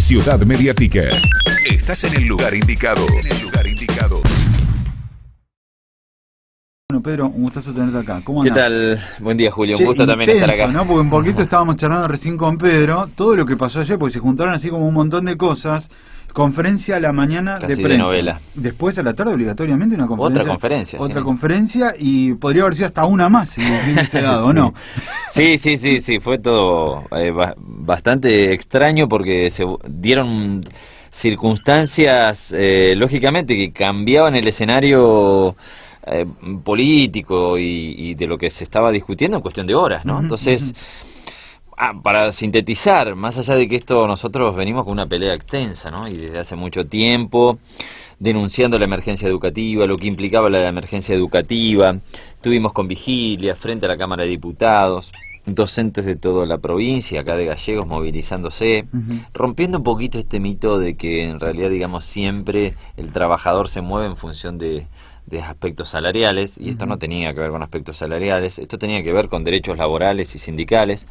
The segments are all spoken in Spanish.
Ciudad Mediática. Estás en el lugar indicado. Bueno, Pedro, un gustazo tenerte acá. ¿Cómo ¿Qué andás? tal? Buen día, Julio. Che, Un gusto también estar acá. ¿No? Porque un poquito estábamos charlando recién con Pedro, todo lo que pasó ayer, porque se juntaron así como un montón de cosas. Conferencia a la mañana Casi de de prensa. novela. Después a la tarde obligatoriamente una conferencia. Otra conferencia. Conferencia y podría haber sido hasta una más si hubiese dado, ¿o no? Sí. Fue todo bastante extraño porque se dieron circunstancias, lógicamente, que cambiaban el escenario político y de lo que se estaba discutiendo en cuestión de horas, ¿no? Entonces, para sintetizar, más allá de que esto nosotros venimos con una pelea extensa, ¿no? Y desde hace mucho tiempo denunciando la emergencia educativa, lo que implicaba la emergencia educativa, tuvimos con vigilia frente a la Cámara de Diputados, docentes de toda la provincia, acá de Gallegos, movilizándose, rompiendo un poquito este mito de que en realidad, digamos, siempre el trabajador se mueve en función de aspectos salariales, y esto no tenía que ver con aspectos salariales, esto tenía que ver con derechos laborales y sindicales.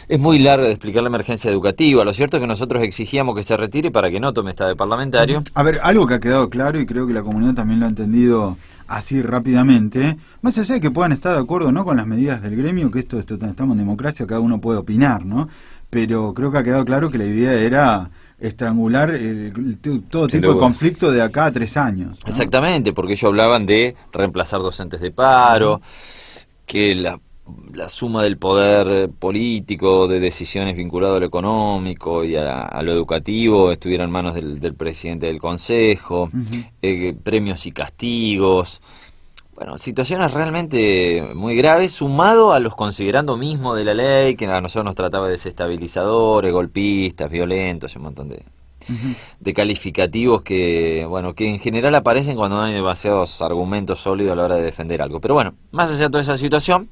Es muy largo de explicar la emergencia educativa. Lo cierto es que nosotros exigíamos que se retire para que no tome esta de parlamentario. A ver, algo que ha quedado claro, y creo que la comunidad también lo ha entendido así rápidamente, más allá de que puedan estar de acuerdo no con las medidas del gremio, que esto estamos en democracia, cada uno puede opinar, ¿no? Pero creo que ha quedado claro que la idea era estrangular todo tipo de conflicto de acá a 3 años, ¿no? Exactamente, porque ellos hablaban de reemplazar docentes de paro, que la suma del poder político, de decisiones vinculadas a lo económico y a lo educativo estuviera en manos del presidente del Consejo, premios y castigos. Bueno, situaciones realmente muy graves, sumado a los considerando mismos de la ley, que a nosotros nos trataba de desestabilizadores, golpistas, violentos, un montón de calificativos que en general aparecen cuando no hay demasiados argumentos sólidos a la hora de defender algo. Pero bueno, más allá de toda esa situación,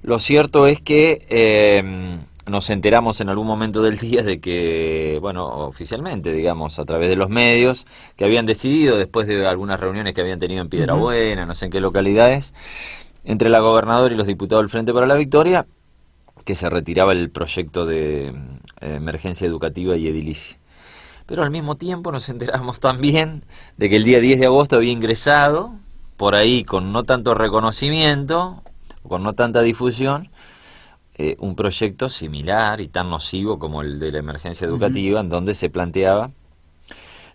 lo cierto es que nos enteramos en algún momento del día de que, oficialmente, digamos, a través de los medios, que habían decidido, después de algunas reuniones que habían tenido en Piedrabuena, no sé en qué localidades, entre la gobernadora y los diputados del Frente para la Victoria, que se retiraba el proyecto de emergencia educativa y edilicia. Pero al mismo tiempo nos enteramos también de que el día 10 de agosto había ingresado, por ahí con no tanto reconocimiento, con no tanta difusión, un proyecto similar y tan nocivo como el de la emergencia educativa, en donde se planteaba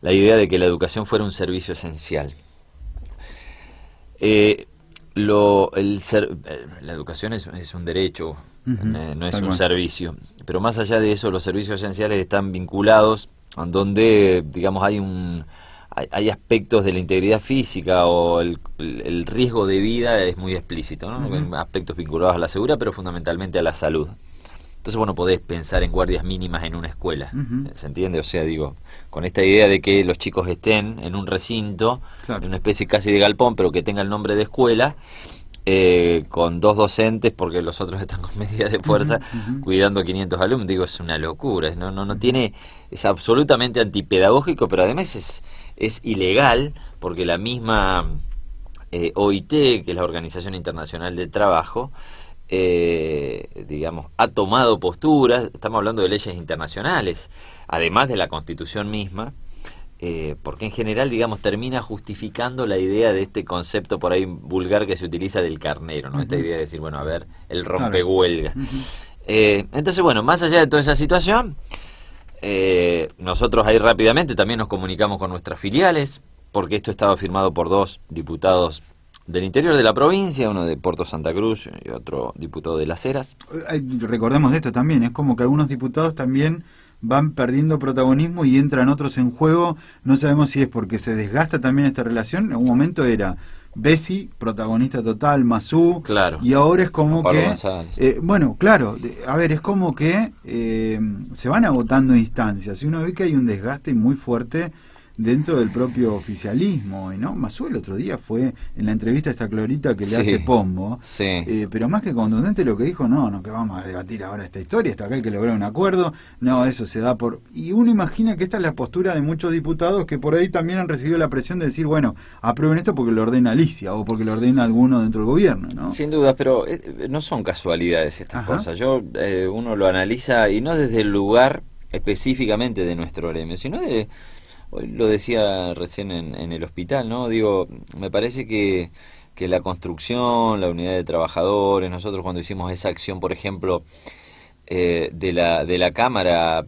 la idea de que la educación fuera un servicio esencial. La educación es un derecho, no es un servicio, pero más allá de eso, los servicios esenciales están vinculados a donde, digamos, hay aspectos de la integridad física o el riesgo de vida es muy explícito, ¿no? Aspectos vinculados a la seguridad, pero fundamentalmente a la salud. Entonces, podés pensar en guardias mínimas en una escuela, ¿se entiende? O sea, digo, con esta idea de que los chicos estén en un recinto, en una especie casi de galpón, pero que tenga el nombre de escuela, con 2 docentes, porque los otros están con medidas de fuerza, cuidando a 500 alumnos. Digo, es una locura, no tiene, es absolutamente antipedagógico, pero además es ilegal, porque la misma OIT, que es la Organización Internacional del Trabajo, ha tomado posturas. Estamos hablando de leyes internacionales, además de la Constitución misma, porque en general, termina justificando la idea de este concepto por ahí vulgar que se utiliza del carnero, ¿no? Esta idea de decir, el rompehuelga. Entonces, más allá de toda esa situación, nosotros ahí rápidamente también nos comunicamos con nuestras filiales, porque esto estaba firmado por 2 diputados del interior de la provincia, uno de Puerto Santa Cruz y otro diputado de Las Heras. Recordemos de esto también, es como que algunos diputados también van perdiendo protagonismo y entran otros en juego. No sabemos si es porque se desgasta también esta relación. En un momento era Bessi, protagonista total, Mazú, claro, y ahora es como Pablo que González. Es como que se van agotando instancias y uno ve que hay un desgaste muy fuerte dentro del propio oficialismo, ¿no? Mazú el otro día fue en la entrevista a esta Clorita que le hace Pombo, pero más que contundente lo que dijo, no que vamos a debatir ahora esta historia, hasta acá hay que lograr un acuerdo, eso se da por... Y uno imagina que esta es la postura de muchos diputados que por ahí también han recibido la presión de decir, aprueben esto porque lo ordena Alicia o porque lo ordena alguno dentro del gobierno, ¿no? Sin duda, pero no son casualidades estas cosas. Uno lo analiza y no desde el lugar específicamente de nuestro gremio, sino de, hoy lo decía recién en el hospital, ¿no? Digo, me parece que la construcción, la unidad de trabajadores, nosotros cuando hicimos esa acción, por ejemplo, de la Cámara,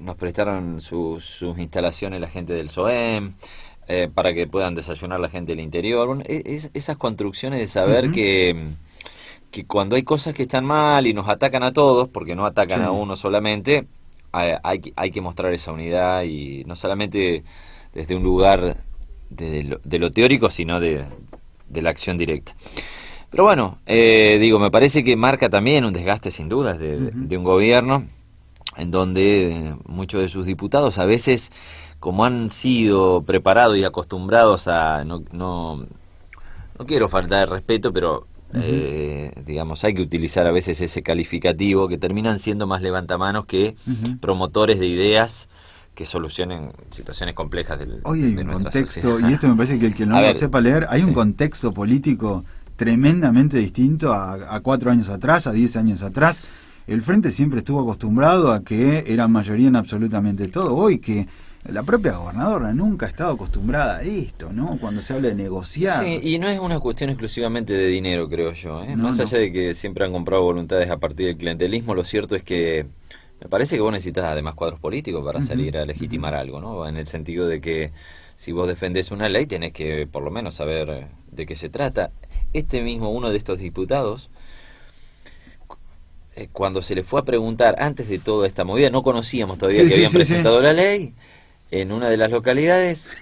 nos prestaron sus instalaciones la gente del SOEM, para que puedan desayunar la gente del interior. Bueno, esas construcciones de saber que cuando hay cosas que están mal y nos atacan a todos, porque no atacan a uno solamente, hay que mostrar esa unidad, y no solamente desde un lugar de lo teórico, sino de la acción directa. Pero bueno, digo, me parece que marca también un desgaste sin dudas de un gobierno en donde muchos de sus diputados a veces, como han sido preparados y acostumbrados a, no quiero faltar de respeto, pero digamos, hay que utilizar a veces ese calificativo, que terminan siendo más levantamanos que promotores de ideas que solucionen situaciones complejas hoy hay de un nuestra contexto, sociedad. y esto me parece que el que no lo sepa leer, hay un contexto político tremendamente distinto a 4 años atrás, a 10 años atrás. El Frente siempre estuvo acostumbrado a que era mayoría en absolutamente todo. Hoy que la propia gobernadora nunca ha estado acostumbrada a esto, ¿no? Cuando se habla de negociar. Sí, y no es una cuestión exclusivamente de dinero, creo yo, ¿eh? Más allá de que siempre han comprado voluntades a partir del clientelismo, lo cierto es que me parece que vos necesitas además cuadros políticos para salir a legitimar algo, ¿no? En el sentido de que si vos defendés una ley tenés que por lo menos saber de qué se trata. Uno de estos diputados, cuando se le fue a preguntar, antes de toda esta movida, no conocíamos todavía que habían presentado la ley, en una de las localidades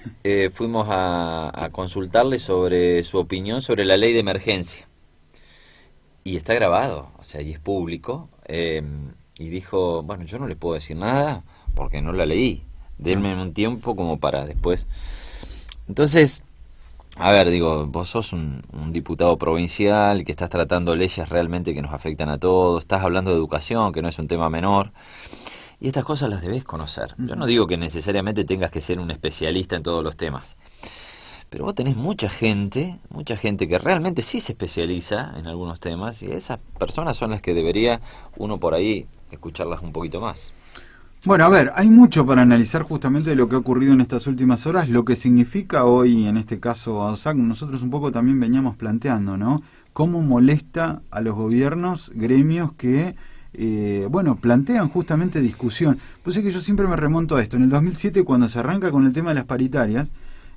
fuimos a consultarle sobre su opinión sobre la ley de emergencia. Y está grabado, o sea, y es público, y dijo, bueno, yo no le puedo decir nada porque no la leí, denme un tiempo como para después. Entonces, a ver, digo, vos sos un diputado provincial que estás tratando leyes realmente que nos afectan a todos, estás hablando de educación, que no es un tema menor, y estas cosas las debes conocer. Yo no digo que necesariamente tengas que ser un especialista en todos los temas, pero vos tenés mucha gente que realmente sí se especializa en algunos temas, y esas personas son las que debería uno por ahí escucharlas un poquito más. Bueno, a ver, hay mucho para analizar justamente de lo que ha ocurrido en estas últimas horas, lo que significa hoy, en este caso, ADOSAC. Nosotros un poco también veníamos planteando, ¿no? Cómo molesta a los gobiernos, gremios que, plantean justamente discusión. Pues es que yo siempre me remonto a esto. En el 2007, cuando se arranca con el tema de las paritarias,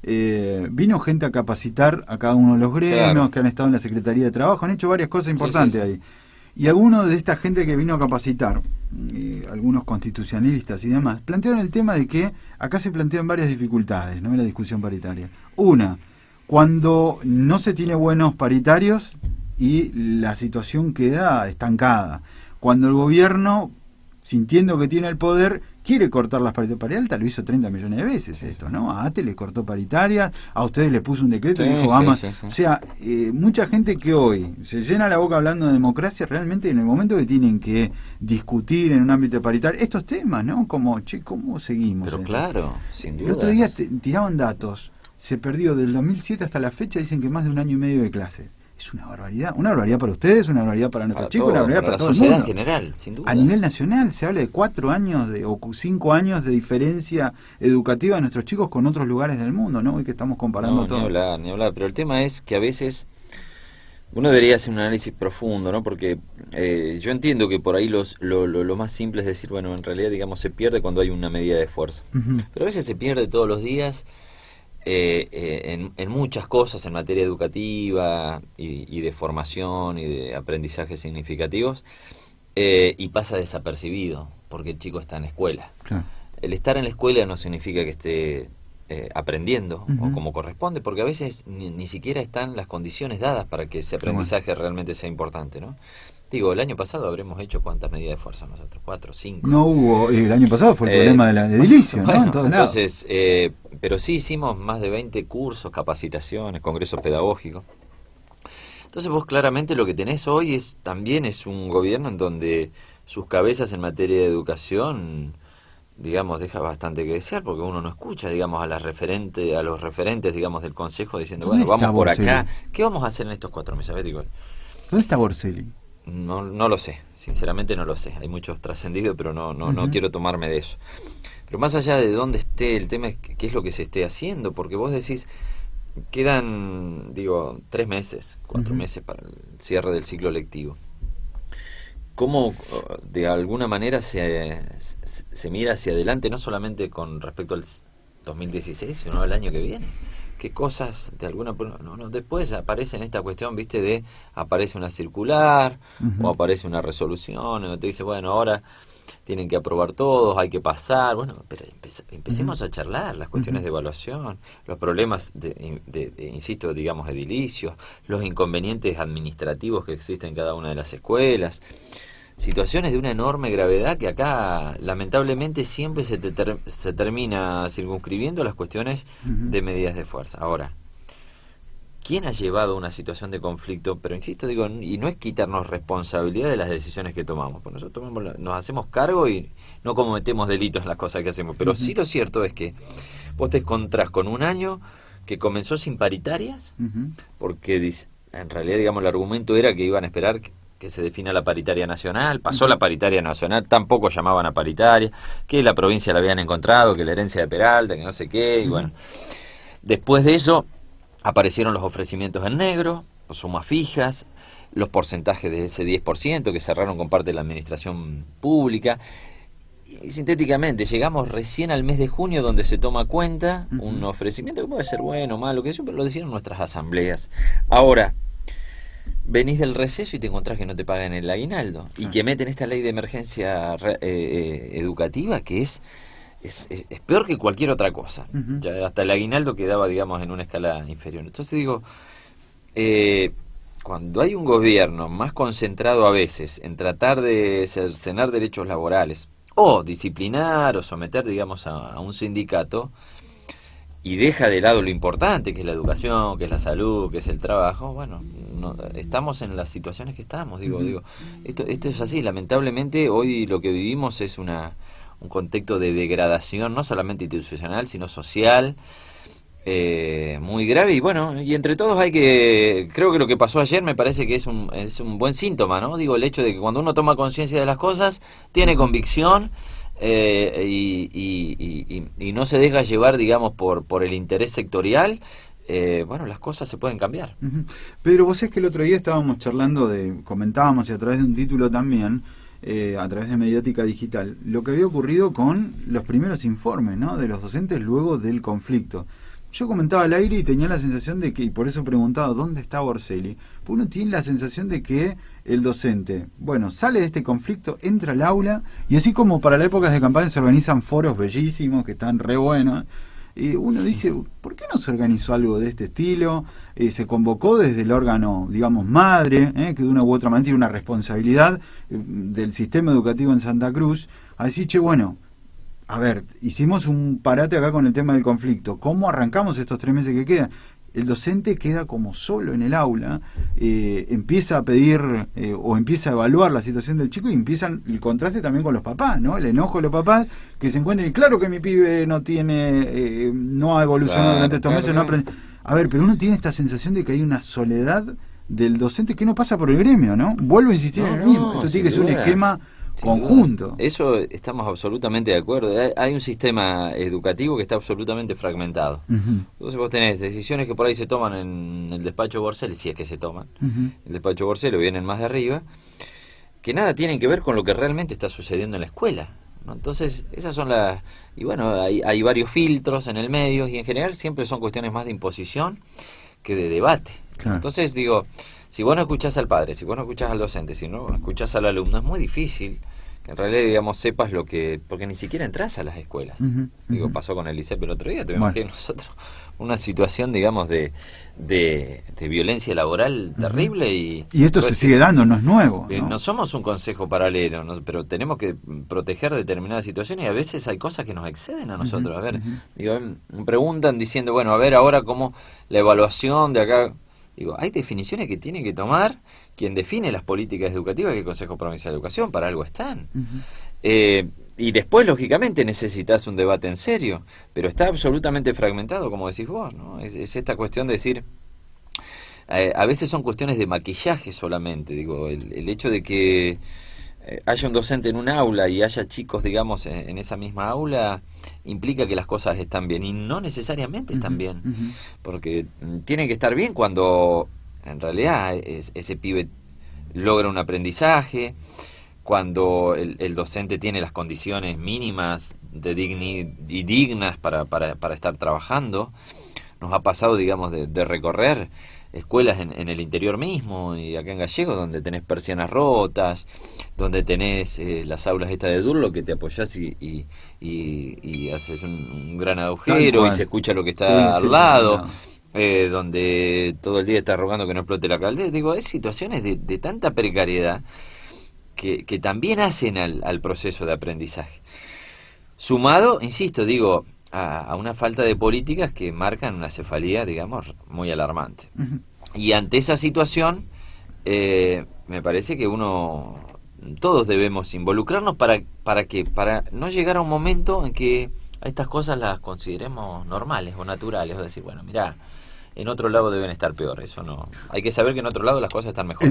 vino gente a capacitar a cada uno de los gremios, que han estado en la Secretaría de Trabajo, han hecho varias cosas importantes ahí. Y algunos de esta gente que vino a capacitar, algunos constitucionalistas y demás, plantearon el tema de que acá se plantean varias dificultades, ¿no?, en la discusión paritaria. Una, cuando no se tiene buenos paritarios y la situación queda estancada. Cuando el gobierno, sintiendo que tiene el poder, quiere cortar las paritarias. Parialta lo hizo 30 millones de veces esto, ¿no? A ATE le cortó paritarias, a ustedes les puso un decreto y dijo, vamos. O sea, mucha gente que hoy se llena la boca hablando de democracia, realmente en el momento que tienen que discutir en un ámbito paritario estos temas, ¿no? Como, ¿cómo seguimos? Pero claro, sin duda. El otro día tiraban datos, se perdió del 2007 hasta la fecha, dicen que más de 1 año y medio de clase. Es una barbaridad para ustedes, una barbaridad para nuestros chicos, una barbaridad para todo el mundo. La sociedad en general, sin duda. A nivel nacional se habla de 4 años o 5 años de diferencia educativa de nuestros chicos con otros lugares del mundo, ¿no? Hoy que estamos comparando todo. Ni hablar, pero el tema es que a veces uno debería hacer un análisis profundo, ¿no? Porque yo entiendo que por ahí lo más simple es decir, bueno, en realidad, digamos, se pierde cuando hay una medida de fuerza. Pero a veces se pierde todos los días. En muchas cosas en materia educativa y de formación y de aprendizajes significativos, y pasa desapercibido porque el chico está en la escuela. Claro. El estar en la escuela no significa que esté aprendiendo o como corresponde, porque a veces ni siquiera están las condiciones dadas para que ese aprendizaje realmente sea importante, ¿no? Digo, el año pasado habremos hecho ¿cuántas medidas de fuerza nosotros? 4, 5. No hubo, el año pasado fue el problema de la edilicio, bueno, ¿no? En todos entonces, pero sí hicimos más de 20 cursos, capacitaciones, congresos pedagógicos. Entonces vos claramente lo que tenés hoy también es un gobierno en donde sus cabezas en materia de educación, digamos, deja bastante que desear, porque uno no escucha, digamos, a los referentes, digamos, del Consejo diciendo, bueno, vamos por acá. ¿Qué vamos a hacer en estos 4 meses? A ver, digo, ¿dónde está Borselli? No lo sé, sinceramente no lo sé. Hay muchos trascendidos, pero no quiero tomarme de eso. Pero más allá de dónde esté, el tema es qué es lo que se esté haciendo, porque vos decís, quedan, 3 meses, 4 meses para el cierre del ciclo lectivo. ¿Cómo de alguna manera se mira hacia adelante, no solamente con respecto al 2016, sino al año que viene? ¿Qué cosas de alguna después aparece en esta cuestión, viste, aparece una circular o aparece una resolución donde te dice, bueno, ahora tienen que aprobar todos, hay que pasar, bueno, pero empecemos a charlar las cuestiones de evaluación, los problemas insisto, digamos, edilicios, los inconvenientes administrativos que existen en cada una de las escuelas, situaciones de una enorme gravedad que acá lamentablemente siempre se termina circunscribiendo a las cuestiones de medidas de fuerza. Ahora, ¿quién ha llevado una situación de conflicto? Pero insisto, y no es quitarnos responsabilidad de las decisiones que tomamos, porque nosotros nos hacemos cargo y no cometemos delitos en las cosas que hacemos, pero sí lo cierto es que vos te encontrás con un año que comenzó sin paritarias, porque en realidad, digamos, el argumento era que iban a esperar que se defina la paritaria nacional, pasó la paritaria nacional, tampoco llamaban a paritaria, que la provincia la habían encontrado, que la herencia de Peralta, que no sé qué, y bueno, después de eso aparecieron los ofrecimientos en negro, sumas fijas, los porcentajes de ese 10% que cerraron con parte de la administración pública, y sintéticamente llegamos recién al mes de junio donde se toma cuenta un ofrecimiento que puede ser bueno o malo, que siempre lo decían nuestras asambleas. Ahora, venís del receso y te encontrás que no te pagan el aguinaldo y que meten esta ley de emergencia educativa que es peor que cualquier otra cosa. Ya hasta el aguinaldo quedaba, digamos, en una escala inferior. Entonces digo, cuando hay un gobierno más concentrado a veces en tratar de cercenar derechos laborales o disciplinar o someter, digamos, a un sindicato, y deja de lado lo importante, que es la educación, que es la salud, que es el trabajo, bueno, estamos en las situaciones que estamos, digo, esto es así, lamentablemente hoy lo que vivimos es un contexto de degradación, no solamente institucional, sino social, muy grave, y bueno, y entre todos creo que lo que pasó ayer me parece que es un buen síntoma, ¿no? Digo, el hecho de que cuando uno toma conciencia de las cosas, tiene convicción, y no se deja llevar, digamos, por el interés sectorial, bueno, las cosas se pueden cambiar. Pero vos sabés que el otro día estábamos charlando, comentábamos, y a través de un título también, a través de Mediática Digital, lo que había ocurrido con los primeros informes, ¿no?, de los docentes luego del conflicto. Yo comentaba al aire y tenía la sensación de que, y por eso preguntaba ¿dónde está Borselli? Uno tiene la sensación de que el docente, bueno, sale de este conflicto, entra al aula, y así como para las épocas de campaña se organizan foros bellísimos, que están re buenos, y uno dice, ¿por qué no se organizó algo de este estilo? Se convocó desde el órgano, digamos, madre, que de una u otra manera tiene una responsabilidad del sistema educativo en Santa Cruz, a decir, che, bueno, a ver, hicimos un parate acá con el tema del conflicto. ¿Cómo arrancamos estos 3 meses que quedan? El docente queda como solo en el aula, empieza a pedir o empieza a evaluar la situación del chico y empiezan el contraste también con los papás, ¿no? El enojo de los papás que se encuentran y claro que mi pibe no ha evolucionado durante estos meses, no aprende. A ver, pero uno tiene esta sensación de que hay una soledad del docente que no pasa por el gremio, ¿no? Vuelvo a insistir en el mismo. Esto tiene que ser un esquema conjunto. Eso estamos absolutamente de acuerdo. Hay un sistema educativo que está absolutamente fragmentado. Entonces vos tenés decisiones que por ahí se toman en el despacho Borselli, si es que se toman. El despacho Borselli vienen más de arriba, que nada tienen que ver con lo que realmente está sucediendo en la escuela, ¿no? Entonces esas son las... Y bueno, hay varios filtros en el medio y en general siempre son cuestiones más de imposición que de debate. Claro. Entonces digo... Si vos no escuchás al padre, si vos no escuchás al docente, si no escuchás al alumno, es muy difícil que en realidad, digamos, sepas lo que... Porque ni siquiera entras a las escuelas. Digo, pasó con el ISEP el otro día, tuvimos que nosotros una situación, digamos, de violencia laboral terrible. Y esto se sigue dando, no es nuevo, ¿no? No somos un consejo paralelo, ¿no? Pero tenemos que proteger determinadas situaciones y a veces hay cosas que nos exceden a nosotros. A ver, digo, me preguntan diciendo, bueno, a ver ahora cómo la evaluación de acá... Digo, hay definiciones que tiene que tomar quien define las políticas educativas, que el Consejo Provincial de Educación, para algo están. Y después, lógicamente, necesitas un debate en serio, pero está absolutamente fragmentado, como decís vos, ¿no? Es esta cuestión de decir, a veces son cuestiones de maquillaje solamente, digo, el hecho de que haya un docente en un aula y haya chicos, digamos, en esa misma aula, implica que las cosas están bien, y no necesariamente están bien, porque tienen que estar bien cuando en realidad ese pibe logra un aprendizaje, cuando el docente tiene las condiciones mínimas y dignas para estar trabajando. Nos ha pasado, digamos, de recorrer escuelas en el interior mismo, y acá en Gallegos, donde tenés persianas rotas, donde tenés las aulas estas de Durlo, que te apoyás y haces un gran agujero y se escucha lo que está al lado, donde todo el día está rogando que no explote la caldera. Digo, hay situaciones de tanta precariedad que también hacen al proceso de aprendizaje. Sumado, insisto, digo, a una falta de políticas que marcan una cefalía, digamos, muy alarmante. Y ante esa situación, me parece que todos debemos involucrarnos para no llegar a un momento en que a estas cosas las consideremos normales o naturales, o decir, bueno, mirá, en otro lado deben estar peor. Eso no. Hay que saber que en otro lado las cosas están mejor.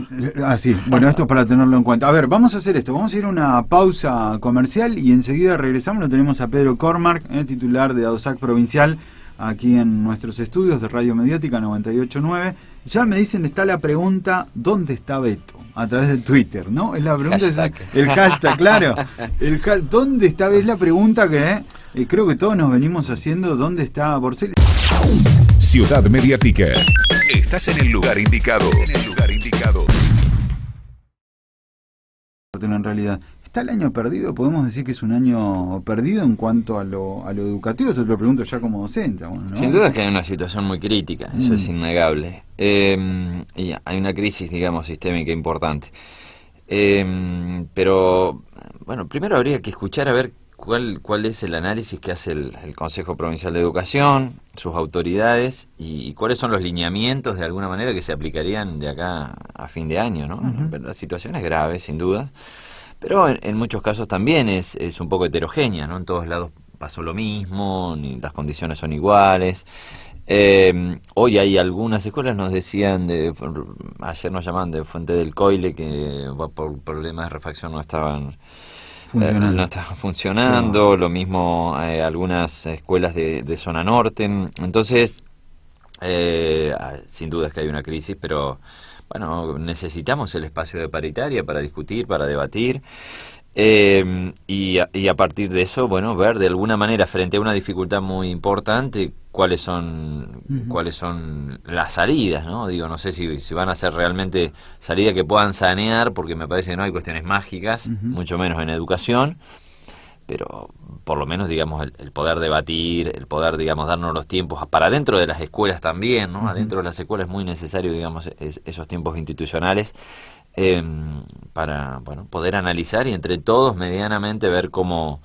Sí. Bueno, esto es para tenerlo en cuenta. A ver, vamos a hacer esto. Vamos a ir a una pausa comercial y enseguida regresamos. Lo tenemos a Pedro Cormark, titular de ADOSAC Provincial, aquí en nuestros estudios de Radio Mediática 98.9. Ya me dicen, está la pregunta, ¿dónde está Beto? A través de Twitter, ¿no? Es la pregunta, el hashtag, claro. ¿Dónde está Beto? Es la pregunta que creo que todos nos venimos haciendo. ¿Dónde está Borselli? Ciudad Mediática. Estás en el lugar indicado. En el lugar indicado. En realidad, ¿está el año perdido? ¿Podemos decir que es un año perdido en cuanto a lo educativo? Te lo pregunto ya como docente. Bueno, ¿no? Sin duda que hay una situación muy crítica, eso es innegable. Y hay una crisis, digamos, sistémica importante. Pero, bueno, primero habría que escuchar a ver cuál es el análisis que hace el Consejo Provincial de Educación, sus autoridades, y cuáles son los lineamientos de alguna manera que se aplicarían de acá a fin de año, ¿no? La situación es grave, sin duda, pero en muchos casos también es un poco heterogénea, ¿no? En todos lados pasó lo mismo, ni las condiciones son iguales. Hoy hay algunas escuelas, nos decían, ayer nos llamaban de Fuente del Coile, que por problemas de refacción no estaban funcionando, lo mismo algunas escuelas de zona norte. Entonces, sin duda es que hay una crisis, pero bueno, necesitamos el espacio de paritaria para discutir, para debatir, y a partir de eso, bueno, ver de alguna manera, frente a una dificultad muy importante, cuáles son las salidas, ¿no? Digo, no sé si van a ser realmente salidas que puedan sanear, porque me parece que no hay cuestiones mágicas, mucho menos en educación, pero por lo menos, digamos, el poder debatir, el poder, digamos, darnos los tiempos para dentro de las escuelas también, ¿no? Adentro de las escuelas es muy necesario, digamos, esos tiempos institucionales, para, bueno, poder analizar y entre todos medianamente ver cómo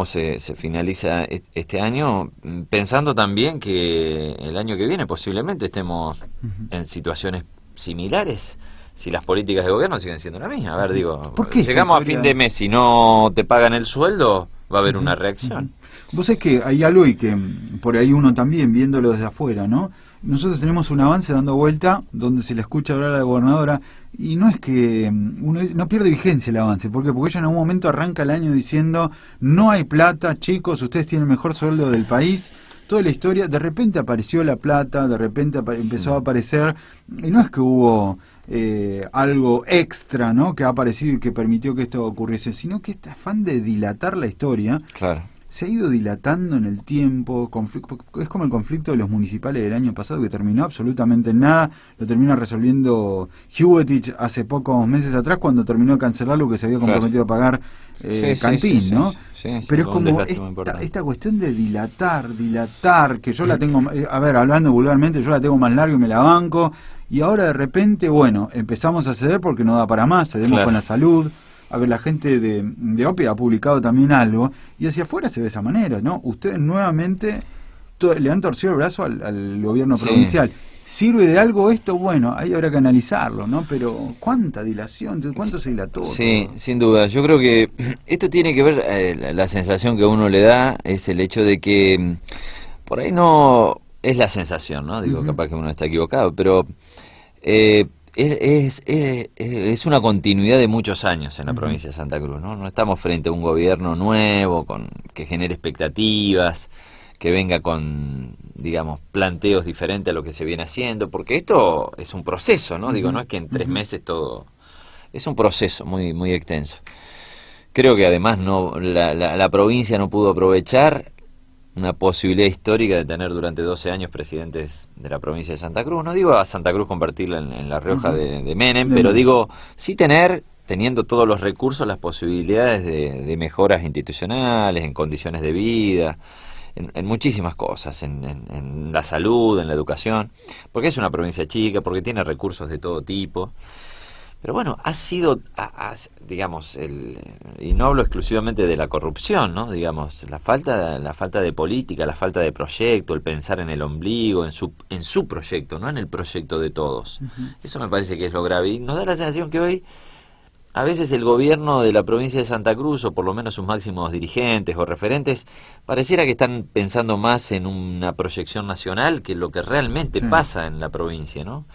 se finaliza este año, pensando también que el año que viene posiblemente estemos en situaciones similares, si las políticas de gobierno siguen siendo la misma. A ver, digo, llegamos a fin de mes y no te pagan el sueldo, va a haber una reacción. Vos sabés que hay algo, y que por ahí uno también viéndolo desde afuera, ¿no? Nosotros tenemos un avance dando vuelta donde se le escucha hablar a la gobernadora, y no es que no pierde vigencia el avance. ¿Por qué? Porque ella en algún momento arranca el año diciendo: no hay plata, chicos, ustedes tienen el mejor sueldo del país. Toda la historia, de repente apareció la plata, de repente empezó a aparecer, y no es que hubo algo extra, ¿no?, que ha aparecido y que permitió que esto ocurriese, sino que este afán de dilatar la historia, claro, se ha ido dilatando en el tiempo. Es como el conflicto de los municipales del año pasado, que terminó absolutamente en nada. Lo termina resolviendo Huguetich hace pocos meses atrás, cuando terminó de cancelar lo que se había comprometido a pagar Cantín, ¿no? Pero es como esta cuestión de dilatar, que yo la tengo, a ver, hablando vulgarmente, yo la tengo más larga y me la banco, y ahora de repente, bueno, empezamos a ceder porque no da para más, cedemos con la salud. A ver, la gente de OPE ha publicado también algo, y hacia afuera se ve de esa manera, ¿no? Ustedes nuevamente le han torcido el brazo al gobierno provincial. ¿Sirve de algo esto? Bueno, ahí habrá que analizarlo, ¿no? Pero ¿cuánta dilación? ¿Cuánto se dilató? Sí, todo? Sin duda. Yo creo que esto tiene que ver, la sensación que a uno le da es el hecho de que por ahí no es la sensación, ¿no? Digo, capaz que uno está equivocado, pero es una continuidad de muchos años en la provincia de Santa Cruz, ¿no? No estamos frente a un gobierno nuevo que genere expectativas, que venga con, digamos, planteos diferentes a lo que se viene haciendo, porque esto es un proceso, ¿no? Digo, no es que en 3 meses todo... Es un proceso muy, muy extenso. Creo que además la provincia no pudo aprovechar una posibilidad histórica de tener durante 12 años presidentes de la provincia de Santa Cruz. No digo a Santa Cruz convertirla en La Rioja de Menem, pero digo, sí teniendo todos los recursos, las posibilidades de mejoras institucionales, en condiciones de vida, en muchísimas cosas, en la salud, en la educación, porque es una provincia chica, porque tiene recursos de todo tipo. Pero bueno, ha sido, digamos, y no hablo exclusivamente de la corrupción, ¿no? Digamos, la falta de política, la falta de proyecto, el pensar en el ombligo, en su proyecto, no en el proyecto de todos. Eso me parece que es lo grave. Y nos da la sensación que hoy, a veces el gobierno de la provincia de Santa Cruz, o por lo menos sus máximos dirigentes o referentes, pareciera que están pensando más en una proyección nacional que lo que realmente pasa en la provincia, ¿no?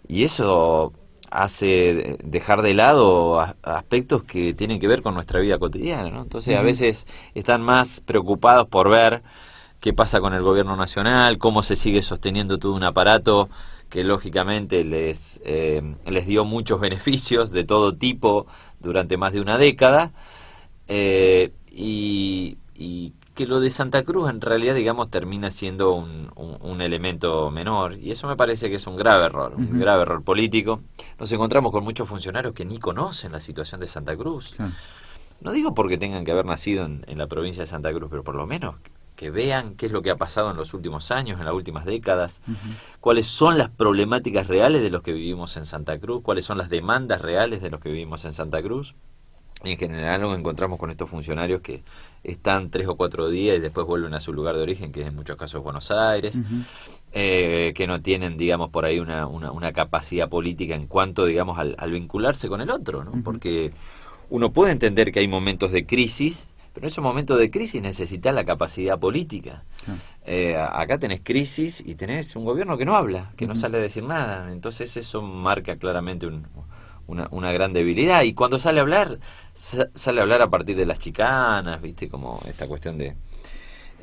Y eso hace dejar de lado aspectos que tienen que ver con nuestra vida cotidiana, ¿no? Entonces a veces están más preocupados por ver qué pasa con el gobierno nacional, cómo se sigue sosteniendo todo un aparato que lógicamente les dio muchos beneficios de todo tipo durante más de una década, y que lo de Santa Cruz en realidad, digamos, termina siendo un elemento menor, y eso me parece que es un grave error, un grave error político. Nos encontramos con muchos funcionarios que ni conocen la situación de Santa Cruz. No digo porque tengan que haber nacido en la provincia de Santa Cruz, pero por lo menos que vean qué es lo que ha pasado en los últimos años, en las últimas décadas, cuáles son las problemáticas reales de los que vivimos en Santa Cruz, cuáles son las demandas reales de los que vivimos en Santa Cruz. Y en general nos encontramos con estos funcionarios que están 3 o 4 días y después vuelven a su lugar de origen, que en muchos casos es Buenos Aires, que no tienen, digamos, por ahí una capacidad política en cuanto, digamos, al vincularse con el otro, ¿no? Porque uno puede entender que hay momentos de crisis, pero en esos momentos de crisis necesitas la capacidad política. Acá tenés crisis y tenés un gobierno que no habla, que no sale a decir nada. Entonces eso marca claramente una gran debilidad. Y cuando sale a hablar a partir de las chicanas, ¿viste? Como esta cuestión de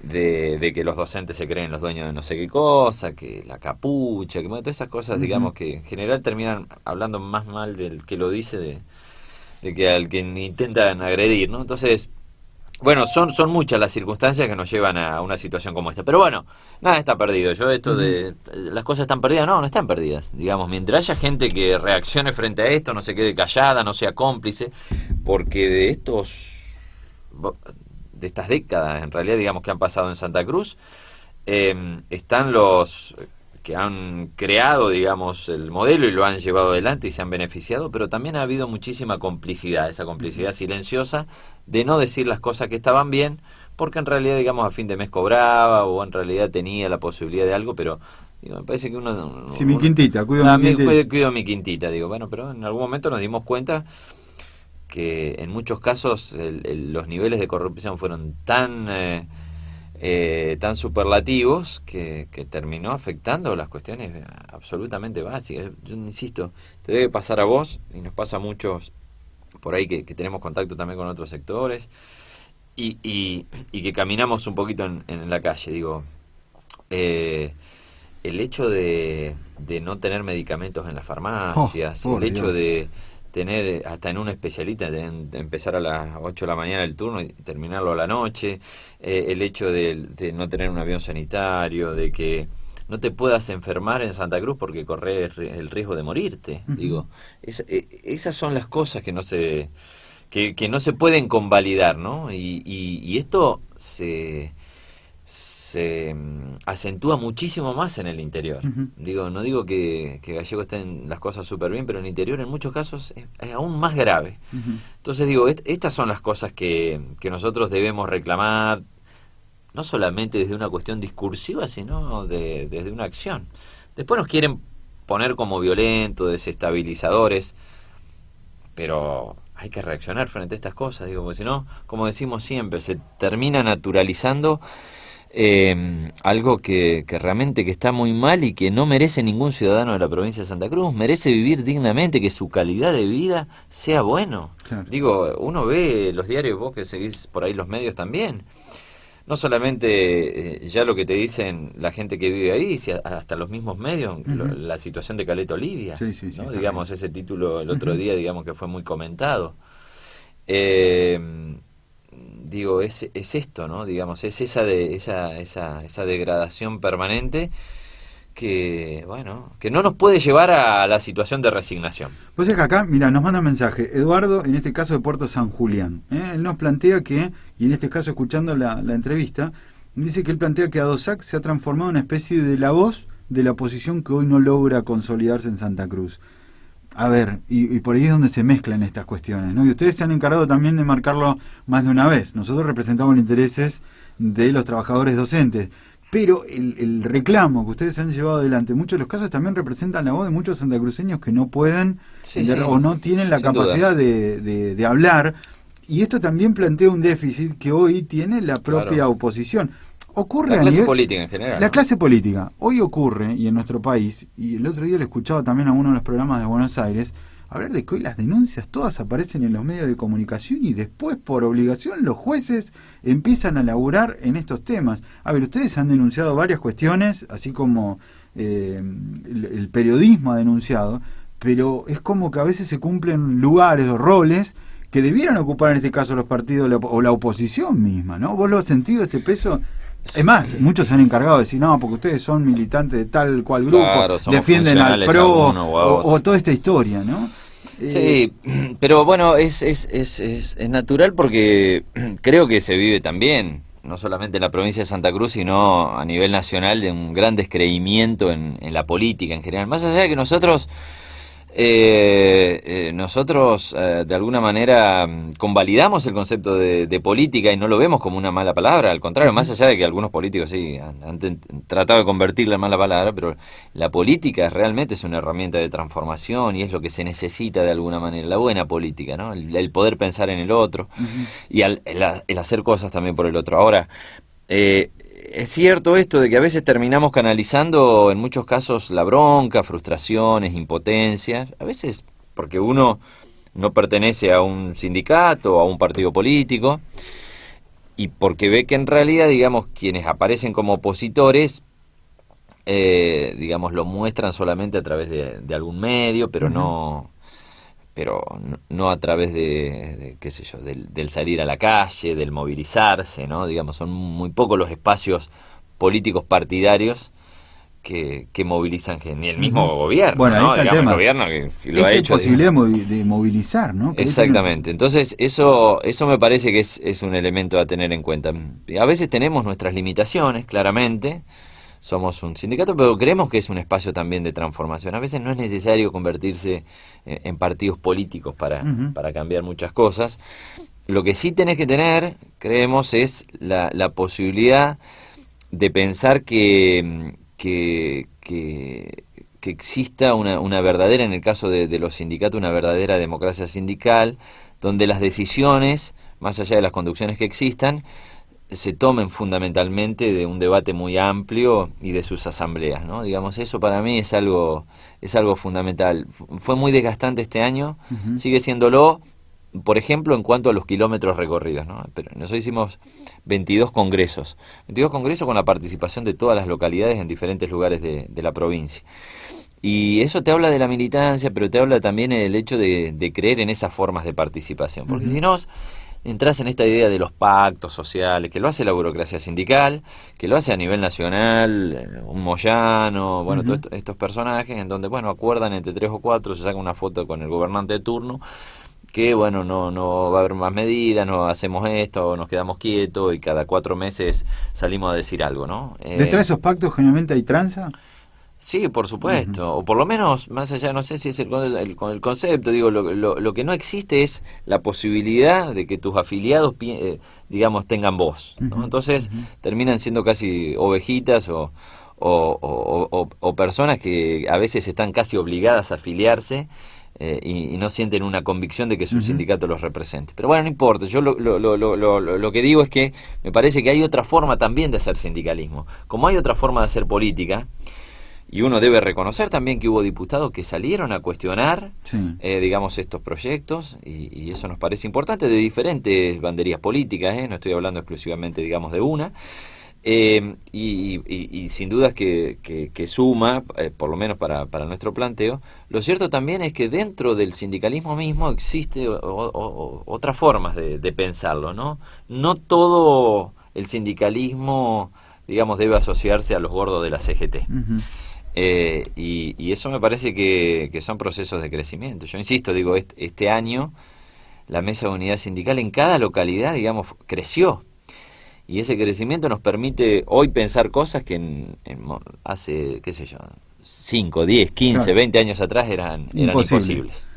que los docentes se creen los dueños de no sé qué cosa, que la capucha, que todas esas cosas, digamos, que en general terminan hablando más mal del que lo dice de que al que intentan agredir, ¿no? Entonces, bueno, son muchas las circunstancias que nos llevan a una situación como esta. Pero bueno, nada está perdido. Yo esto de las cosas están perdidas, no están perdidas. Digamos, mientras haya gente que reaccione frente a esto, no se quede callada, no sea cómplice, porque de estas décadas, en realidad, digamos, que han pasado en Santa Cruz, están los que han creado, digamos, el modelo y lo han llevado adelante y se han beneficiado, pero también ha habido muchísima complicidad, esa complicidad silenciosa de no decir las cosas que estaban bien, porque en realidad, digamos, a fin de mes cobraba o en realidad tenía la posibilidad de algo, pero digo, me parece que uno... Sí, mi quintita, cuido mi quintita, digo, bueno, pero en algún momento nos dimos cuenta que en muchos casos los niveles de corrupción fueron tan superlativos que terminó afectando las cuestiones absolutamente básicas. Yo insisto, te debe pasar a vos y nos pasa a muchos por ahí que tenemos contacto también con otros sectores y que caminamos un poquito en la calle. Digo, el hecho de no tener medicamentos en las farmacias, el hecho de tener hasta en un especialista, de empezar a las 8 de la mañana el turno y terminarlo a la noche, el hecho de no tener un avión sanitario, de que no te puedas enfermar en Santa Cruz porque corres el riesgo de morirte. Digo, esas son las cosas que no se pueden convalidar, ¿no? Y esto se acentúa muchísimo más en el interior. Digo, no digo que Gallego estén las cosas súper bien, pero en el interior en muchos casos es aún más grave. Entonces digo, estas son las cosas que nosotros debemos reclamar, no solamente desde una cuestión discursiva, sino desde una acción. Después nos quieren poner como violentos, desestabilizadores, pero hay que reaccionar frente a estas cosas, digo, porque si no, como decimos siempre, se termina naturalizando algo que realmente que está muy mal y que no merece ningún ciudadano de la provincia de Santa Cruz. Merece vivir dignamente, que su calidad de vida sea bueno. Claro. Digo, uno ve los diarios, vos que seguís por ahí los medios también, no solamente ya lo que te dicen la gente que vive ahí, hasta los mismos medios, la situación de Caleta Olivia, Sí, ¿no? está Digamos, bien. ese título el otro día, digamos que fue muy comentado. Digo, es esto, ¿no? Digamos, es esa degradación permanente que, bueno, que no nos puede llevar a la situación de resignación. Pues es que acá, mira, nos manda un mensaje Eduardo, en este caso de Puerto San Julián. Él nos plantea que, y en este caso escuchando la entrevista, dice que él plantea que ADOSAC se ha transformado en una especie de la voz de la oposición que hoy no logra consolidarse en Santa Cruz. A ver, y por ahí es donde se mezclan estas cuestiones, ¿no? Y ustedes se han encargado también de marcarlo más de una vez. Nosotros representamos los intereses de los trabajadores docentes, pero el reclamo que ustedes han llevado adelante en muchos de los casos también representan la voz de muchos santacruceños que no pueden o no tienen la capacidad de hablar, y esto también plantea un déficit que hoy tiene la propia oposición. Ocurre la clase política en general. La clase política. Hoy ocurre, y en nuestro país, y el otro día lo escuchaba también a uno de los programas de Buenos Aires, hablar de que hoy las denuncias todas aparecen en los medios de comunicación y después, por obligación, los jueces empiezan a laburar en estos temas. A ver, ustedes han denunciado varias cuestiones, así como el periodismo ha denunciado, pero es como que a veces se cumplen lugares o roles que debieran ocupar en este caso los partidos o la oposición misma, ¿no? ¿Vos lo has sentido este peso? Es más, muchos se han encargado de decir, no, porque ustedes son militantes de tal cual grupo, claro, defienden al PRO o toda esta historia, ¿no? Sí, pero bueno, es natural porque creo que se vive también, no solamente en la provincia de Santa Cruz, sino a nivel nacional, de un gran descreimiento en la política en general. Más allá de que nosotros de alguna manera convalidamos el concepto de política y no lo vemos como una mala palabra, al contrario, más allá de que algunos políticos sí han tratado de convertirla en mala palabra, pero la política realmente es una herramienta de transformación y es lo que se necesita de alguna manera, la buena política, ¿no? El poder pensar en el otro y el hacer cosas también por el otro. Ahora, es cierto esto de que a veces terminamos canalizando en muchos casos la bronca, frustraciones, impotencias, a veces porque uno no pertenece a un sindicato o a un partido político y porque ve que en realidad, digamos, quienes aparecen como opositores, digamos, lo muestran solamente a través de algún medio, pero no a través de qué sé yo, del salir a la calle, del movilizarse, ¿no? Digamos, son muy pocos los espacios políticos partidarios que movilizan, ni el mismo gobierno, bueno, ¿no? ahí está Digamos, el tema. El gobierno que lo ha hecho. Posibilidad de movilizar, ¿no? Exactamente. Entonces, eso me parece que es un elemento a tener en cuenta. A veces tenemos nuestras limitaciones, claramente. Somos un sindicato, pero creemos que es un espacio también de transformación. A veces no es necesario convertirse en partidos políticos para cambiar muchas cosas. Lo que sí tenés que tener, creemos, es la posibilidad de pensar que exista una verdadera, en el caso de los sindicatos, una verdadera democracia sindical, donde las decisiones, más allá de las conducciones que existan, se tomen fundamentalmente de un debate muy amplio y de sus asambleas, ¿no? Digamos, eso para mí es algo fundamental. Fue muy desgastante este año, sigue siéndolo, por ejemplo, en cuanto a los kilómetros recorridos, ¿no? Pero nosotros hicimos 22 congresos con la participación de todas las localidades en diferentes lugares de la provincia. Y eso te habla de la militancia, pero te habla también del hecho de creer en esas formas de participación, porque si no entras en esta idea de los pactos sociales, que lo hace la burocracia sindical, que lo hace a nivel nacional, un Moyano, bueno, todos estos personajes en donde, bueno, acuerdan entre 3 o 4, se saca una foto con el gobernante de turno, que, bueno, no va a haber más medidas, no hacemos esto, nos quedamos quietos y cada 4 meses salimos a decir algo, ¿no? ¿Detrás de esos pactos generalmente hay tranza? Sí, por supuesto, o por lo menos, más allá, no sé si es el concepto, digo, lo que no existe es la posibilidad de que tus afiliados, digamos, tengan voz, ¿no? Entonces terminan siendo casi ovejitas o personas que a veces están casi obligadas a afiliarse y no sienten una convicción de que su sindicato los represente. Pero bueno, no importa, yo lo que digo es que me parece que hay otra forma también de hacer sindicalismo, como hay otra forma de hacer política, y uno debe reconocer también que hubo diputados que salieron a cuestionar, digamos, estos proyectos, y eso nos parece importante, de diferentes banderías políticas, no estoy hablando exclusivamente, digamos, de una, y sin dudas que suma, por lo menos para nuestro planteo. Lo cierto también es que dentro del sindicalismo mismo existe otras formas de pensarlo, ¿no? No todo el sindicalismo, digamos, debe asociarse a los gordos de la CGT. Y eso me parece que son procesos de crecimiento. Yo insisto, digo, este año la Mesa de Unidad Sindical en cada localidad, digamos, creció. Y ese crecimiento nos permite hoy pensar cosas que hace, qué sé yo, 5, 10, 15, 20 años atrás eran imposibles.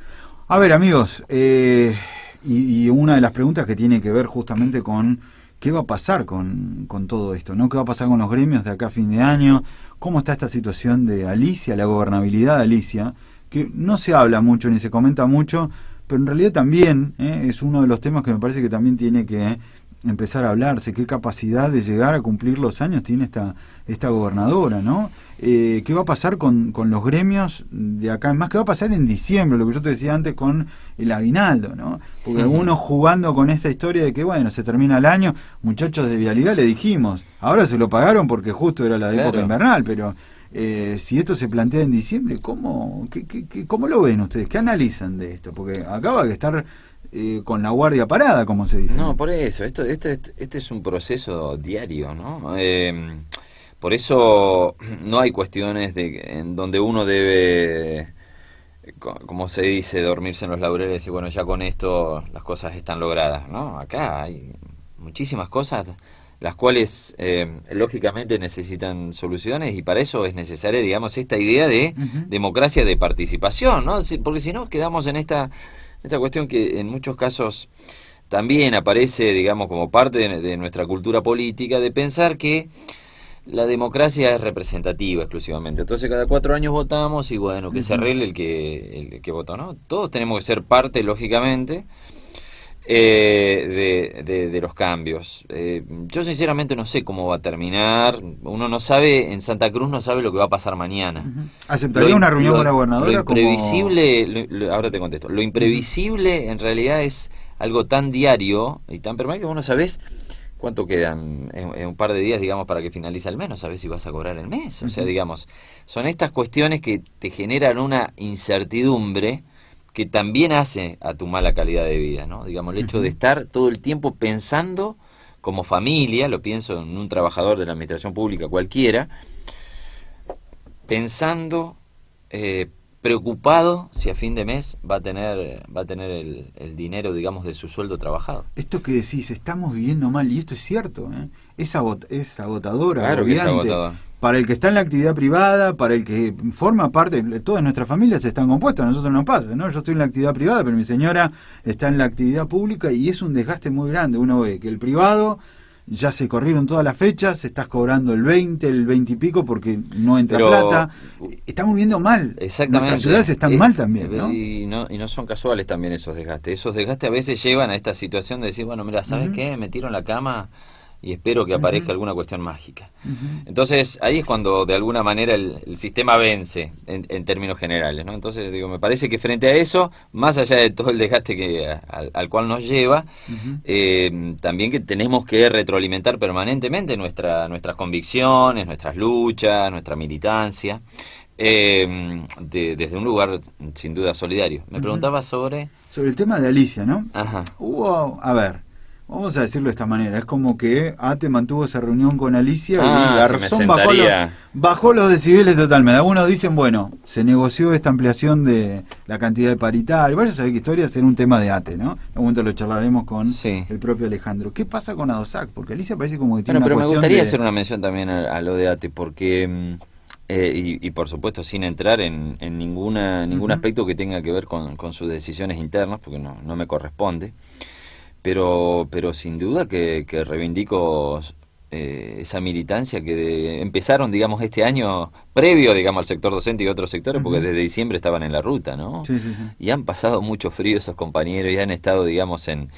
A ver, amigos, y una de las preguntas que tiene que ver justamente con qué va a pasar con todo esto, ¿no? ¿Qué va a pasar con los gremios de acá a fin de año? ¿Cómo está esta situación de Alicia, la gobernabilidad de Alicia? Que no se habla mucho ni se comenta mucho, pero en realidad también es uno de los temas que me parece que también tiene que empezar a hablarse. ¿Qué capacidad de llegar a cumplir los años tiene esta gobernadora, ¿no? ¿Qué va a pasar con los gremios de acá? Más, ¿qué va a pasar en diciembre? Lo que yo te decía antes con el aguinaldo, ¿no? Porque algunos jugando con esta historia de que, bueno, se termina el año. Muchachos de Vialidad le dijimos, ahora se lo pagaron porque justo era la época invernal, pero si esto se plantea en diciembre, ¿cómo lo ven ustedes? ¿Qué analizan de esto? Porque acaba de estar con la guardia parada, como se dice. No, por eso, este es un proceso diario, ¿no? Por eso no hay cuestiones en donde uno debe, como se dice, dormirse en los laureles y bueno, ya con esto las cosas están logradas, ¿no? Acá hay muchísimas cosas las cuales lógicamente necesitan soluciones, y para eso es necesaria, digamos, esta idea de democracia de participación, ¿no? Porque si no quedamos en esta cuestión que en muchos casos también aparece, digamos, como parte de nuestra cultura política, de pensar que la democracia es representativa exclusivamente. Entonces cada 4 años votamos y bueno, que se arregle el que votó, ¿no? Todos tenemos que ser parte, lógicamente, de los cambios. Yo sinceramente no sé cómo va a terminar. Uno no sabe, en Santa Cruz no sabe lo que va a pasar mañana. ¿Aceptaría una reunión con la gobernadora? Lo imprevisible, ahora te contesto, lo imprevisible en realidad es algo tan diario y tan permanente que vos no sabés cuánto quedan en un par de días, digamos, para que finalice el mes. No sabés si vas a cobrar el mes. O sea, digamos, son estas cuestiones que te generan una incertidumbre que también hace a tu mala calidad de vida, ¿no? Digamos, el hecho de estar todo el tiempo pensando como familia, lo pienso en un trabajador de la administración pública cualquiera, pensando, preocupado si a fin de mes va a tener el dinero, digamos, de su sueldo trabajado. Esto que decís, estamos viviendo mal, y esto es cierto, es agotador, claro que es agotador. Para el que está en la actividad privada, para el que forma parte, todas nuestras familias están compuestas, a nosotros nos pasa, ¿no? Yo estoy en la actividad privada, pero mi señora está en la actividad pública y es un desgaste muy grande. Uno ve que el privado ya se corrieron todas las fechas, estás cobrando el 20 y pico porque no entra plata. Estamos viviendo mal. Exactamente. Nuestras ciudades están mal también, ¿no? Y no son casuales también esos desgastes. Esos desgastes a veces llevan a esta situación de decir, bueno, mira, ¿sabes qué? Me tiro en la cama y espero que aparezca alguna cuestión mágica. Entonces, ahí es cuando de alguna manera el sistema vence en términos generales, ¿no? Entonces, digo, me parece que frente a eso, más allá de todo el desgaste al cual nos lleva, también que tenemos que retroalimentar permanentemente nuestras convicciones, nuestras luchas, nuestra militancia, desde un lugar sin duda solidario. Me preguntaba sobre el tema de Alicia, ¿no? Ajá. A ver, vamos a decirlo de esta manera, es como que ATE mantuvo esa reunión con Alicia y Garzón bajó los decibeles totalmente. Algunos dicen, bueno, se negoció esta ampliación de la cantidad de paritario. Vaya a saber qué historia será un tema de ATE, ¿no? En algún momento lo charlaremos con el propio Alejandro. ¿Qué pasa con ADOSAC? Porque Alicia parece como que tiene una pero me cuestión gustaría hacer una mención también a lo de ATE, porque y por supuesto sin entrar en ningún aspecto que tenga que ver con sus decisiones internas, porque no me corresponde. Pero sin duda que reivindico esa militancia que empezaron, digamos, este año previo, digamos, al sector docente y otros sectores, porque desde diciembre estaban en la ruta, ¿no? Sí, sí, sí. Y han pasado mucho frío esos compañeros y han estado, digamos, en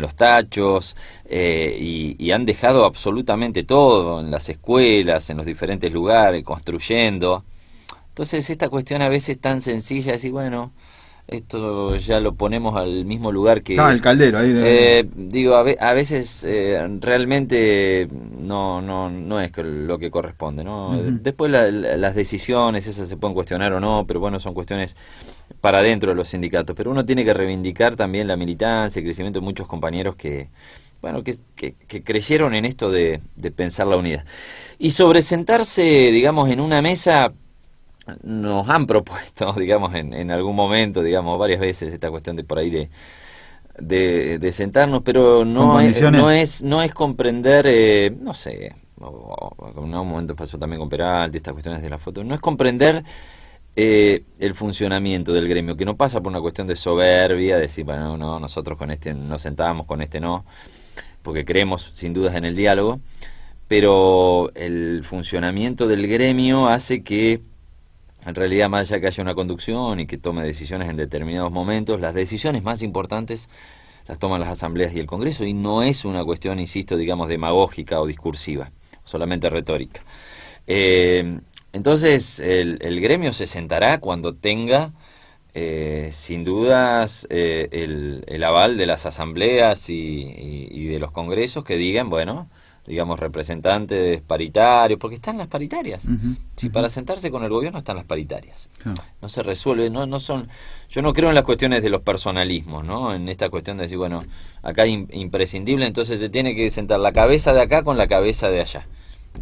los tachos y han dejado absolutamente todo en las escuelas, en los diferentes lugares, construyendo. Entonces esta cuestión a veces tan sencilla, decir, bueno, esto ya lo ponemos al mismo lugar que... Está el caldero ahí. Digo, a veces realmente no es lo que corresponde, ¿no? Después las decisiones, esas se pueden cuestionar o no, pero bueno, son cuestiones para dentro de los sindicatos. Pero uno tiene que reivindicar también la militancia, el crecimiento de muchos compañeros que creyeron en esto de pensar la unidad. Y sobre sentarse, digamos, en una mesa... Nos han propuesto, digamos, en algún momento, digamos, varias veces esta cuestión de por ahí de sentarnos, pero no es comprender, no sé, en un momento pasó también con Peralta, estas cuestiones de la foto, no es comprender el funcionamiento del gremio, que no pasa por una cuestión de soberbia, decir, bueno, no, nosotros con este nos sentamos, con este no, porque creemos sin dudas en el diálogo, pero el funcionamiento del gremio hace que en realidad, más allá que haya una conducción y que tome decisiones en determinados momentos, las decisiones más importantes las toman las asambleas y el Congreso, y no es una cuestión, insisto, digamos, demagógica o discursiva, solamente retórica. Entonces, el gremio se sentará cuando tenga, sin dudas, el aval de las asambleas y de los congresos que digan, bueno, digamos, representantes paritarios, porque están las paritarias. Si para sentarse con el gobierno están las paritarias. No se resuelve, no son... Yo no creo en las cuestiones de los personalismos, ¿no? En esta cuestión de decir, bueno, acá es imprescindible, entonces te tiene que sentar la cabeza de acá con la cabeza de allá.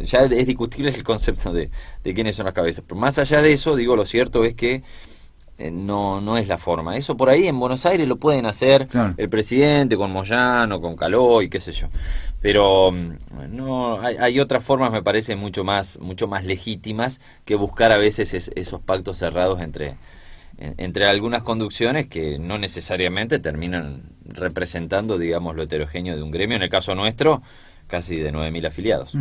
Ya es discutible el concepto de quiénes son las cabezas. Pero más allá de eso, digo, lo cierto es que no es la forma. Eso por ahí en Buenos Aires lo pueden hacer el presidente con Moyano, con Caló y qué sé yo. Pero no hay otras formas, me parece, mucho más legítimas que buscar a veces esos pactos cerrados entre algunas conducciones que no necesariamente terminan representando, digamos, lo heterogéneo de un gremio. En el caso nuestro, casi de 9.000 afiliados.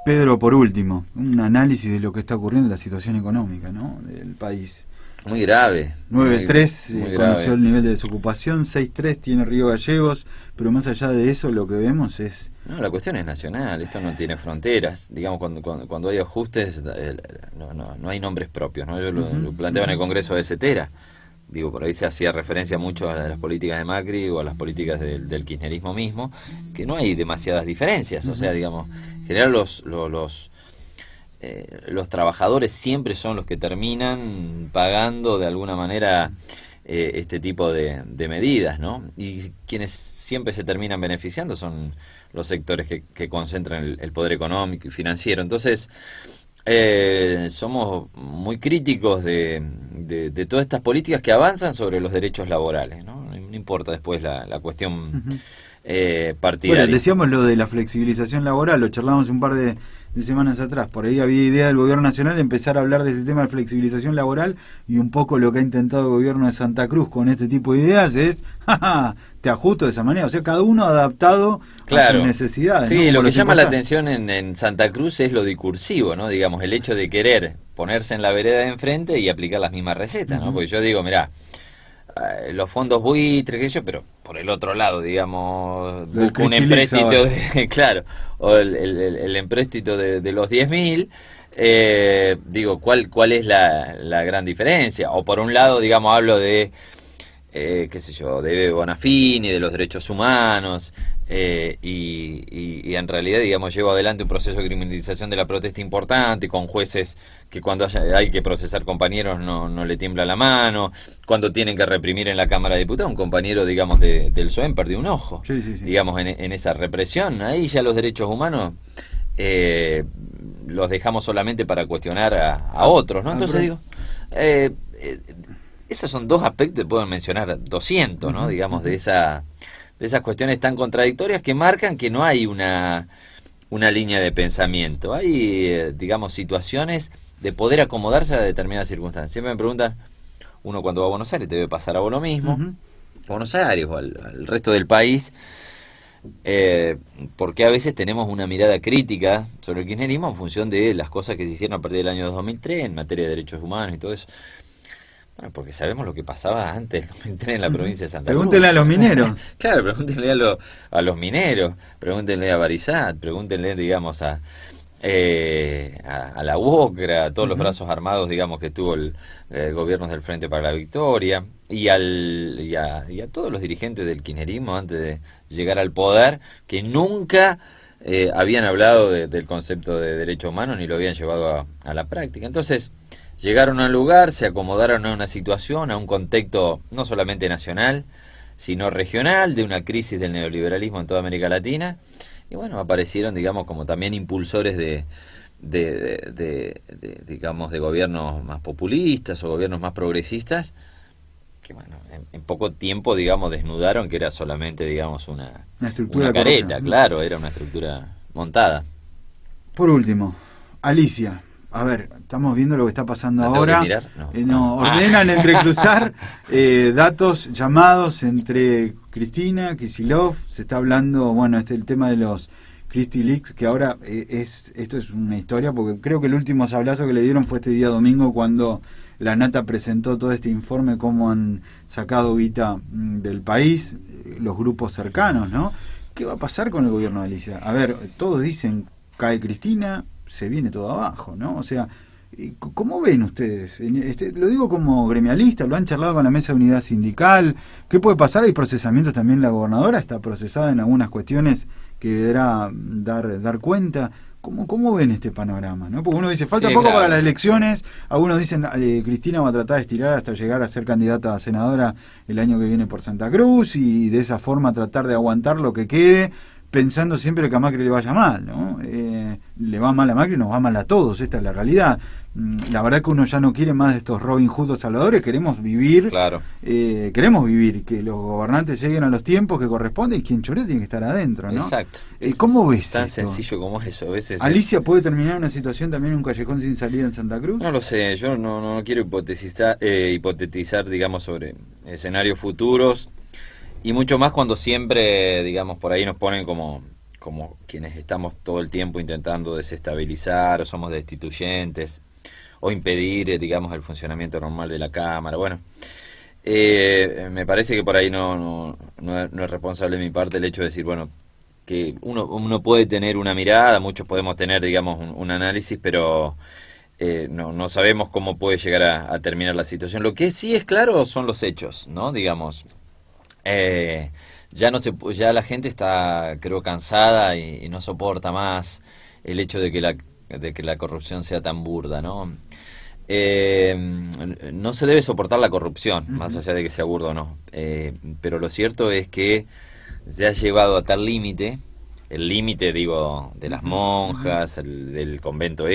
Pedro, por último, un análisis de lo que está ocurriendo en la situación económica, ¿no?, del país. Muy grave. 9.3 conoció el nivel de desocupación, 6.3 tiene Río Gallegos, pero más allá de eso lo que vemos es... No, la cuestión es nacional, esto no tiene fronteras. Digamos, cuando hay ajustes, no hay nombres propios, ¿no? Yo lo planteaba en el Congreso de Cetera. Digo, por ahí se hacía referencia mucho a las políticas de Macri o a las políticas del kirchnerismo mismo, que no hay demasiadas diferencias. O sea, digamos, en general los trabajadores siempre son los que terminan pagando de alguna manera este tipo de medidas, ¿no? Y quienes siempre se terminan beneficiando son los sectores que concentran el poder económico y financiero. Entonces, somos muy críticos de todas estas políticas que avanzan sobre los derechos laborales, ¿no? No importa después la cuestión partidaria. Bueno, decíamos lo de la flexibilización laboral, lo charlamos un par de semanas atrás. Por ahí había idea del gobierno nacional de empezar a hablar de este tema de flexibilización laboral, y un poco lo que ha intentado el gobierno de Santa Cruz con este tipo de ideas es, te ajusto de esa manera. O sea, cada uno adaptado a sus necesidades. Sí, ¿no? lo que llama la atención en Santa Cruz es lo discursivo, ¿no? Digamos, el hecho de querer ponerse en la vereda de enfrente y aplicar las mismas recetas, ¿no? Porque yo digo, mirá, los fondos buitres, qué sé yo, pero por el otro lado, digamos, busco un empréstito claro, o el empréstito de los 10.000, digo, ¿cuál es la gran diferencia? O por un lado, digamos, hablo de qué sé yo, de Bonafini, de los derechos humanos, y en realidad, digamos, llevo adelante un proceso de criminalización de la protesta importante, con jueces que cuando hay que procesar compañeros no le tiembla la mano, cuando tienen que reprimir en la Cámara de Diputados, un compañero, digamos, del SOEM perdió un ojo, sí. Digamos, en esa represión. Ahí ya los derechos humanos los dejamos solamente para cuestionar a otros, ¿no? Entonces digo, esos son dos aspectos, puedo mencionar 200, ¿no? Digamos, de esas cuestiones tan contradictorias que marcan que no hay una línea de pensamiento. Hay, digamos, situaciones de poder acomodarse a determinadas circunstancias. Siempre me preguntan, uno cuando va a Buenos Aires, te debe pasar a vos lo mismo, a Buenos Aires o al resto del país, porque a veces tenemos una mirada crítica sobre el kirchnerismo en función de las cosas que se hicieron a partir del año 2003 en materia de derechos humanos y todo eso. Bueno, porque sabemos lo que pasaba antes del 2003 en la provincia de Santa Cruz. Pregúntenle a los mineros. Claro, pregúntenle a los mineros, pregúntenle a Barizat, pregúntenle, digamos, a la UOCRA, a todos los brazos armados, digamos, que tuvo el gobierno del Frente para la Victoria, y a todos los dirigentes del kirchnerismo antes de llegar al poder, que nunca habían hablado del concepto de derechos humanos ni lo habían llevado a la práctica. Entonces, llegaron a un lugar, se acomodaron a una situación, a un contexto no solamente nacional, sino regional, de una crisis del neoliberalismo en toda América Latina, y bueno, aparecieron, digamos, como también impulsores digamos, de gobiernos más populistas o gobiernos más progresistas, que bueno, en poco tiempo, digamos, desnudaron que era solamente, digamos, una estructura careta, correcta. claro, era una estructura montada. Por último, Alicia. A ver, estamos viendo lo que está pasando ¿La tengo ahora. que mirar? No. No, ordenan entrecruzar datos, llamados entre Cristina, Kicillof. Se está hablando, bueno, el tema de los Christie Leaks, que ahora esto es una historia, porque creo que el último sablazo que le dieron fue este día domingo cuando la Nata presentó todo este informe, cómo han sacado guita del país, los grupos cercanos, ¿no? ¿Qué va a pasar con el gobierno de Alicia? A ver, todos dicen, cae Cristina, se viene todo abajo, ¿no? O sea, ¿cómo ven ustedes? Lo digo como gremialista, lo han charlado con la mesa de unidad sindical. ¿Qué puede pasar? Hay procesamientos también, la gobernadora está procesada en algunas cuestiones que deberá dar cuenta. ¿Cómo ven este panorama, ¿no? Porque uno dice, falta Sí, poco claro. para las elecciones, algunos dicen, Cristina va a tratar de estirar hasta llegar a ser candidata a senadora el año que viene por Santa Cruz y de esa forma tratar de aguantar lo que quede, pensando siempre que a Macri le vaya mal, ¿no? Le va mal a Macri, nos va mal a todos, esta es la realidad. La verdad que uno ya no quiere más de estos Robin Hood o salvadores, queremos vivir, Claro. que los gobernantes lleguen a los tiempos que corresponden y quien chorea tiene que estar adentro, ¿no? Exacto. ¿Cómo ves Tan esto? sencillo como eso. A veces ¿Alicia puede terminar una situación también en un callejón sin salida en Santa Cruz? No lo sé, yo no quiero hipotetizar, digamos, sobre escenarios futuros, y mucho más cuando siempre, digamos, por ahí nos ponen como quienes estamos todo el tiempo intentando desestabilizar, o somos destituyentes, o impedir, digamos, el funcionamiento normal de la Cámara. Bueno, me parece que por ahí no es responsable de mi parte el hecho de decir, bueno, que uno puede tener una mirada, muchos podemos tener, digamos, un análisis, pero no sabemos cómo puede llegar a terminar la situación. Lo que sí es claro son los hechos, ¿no? Digamos, ya la gente está, creo, cansada y no soporta más el hecho de que la corrupción sea tan burda, ¿no? No se debe soportar la corrupción, más allá de que sea burdo o no, pero lo cierto es que se ha llevado a tal límite, el límite, digo, de las monjas, del convento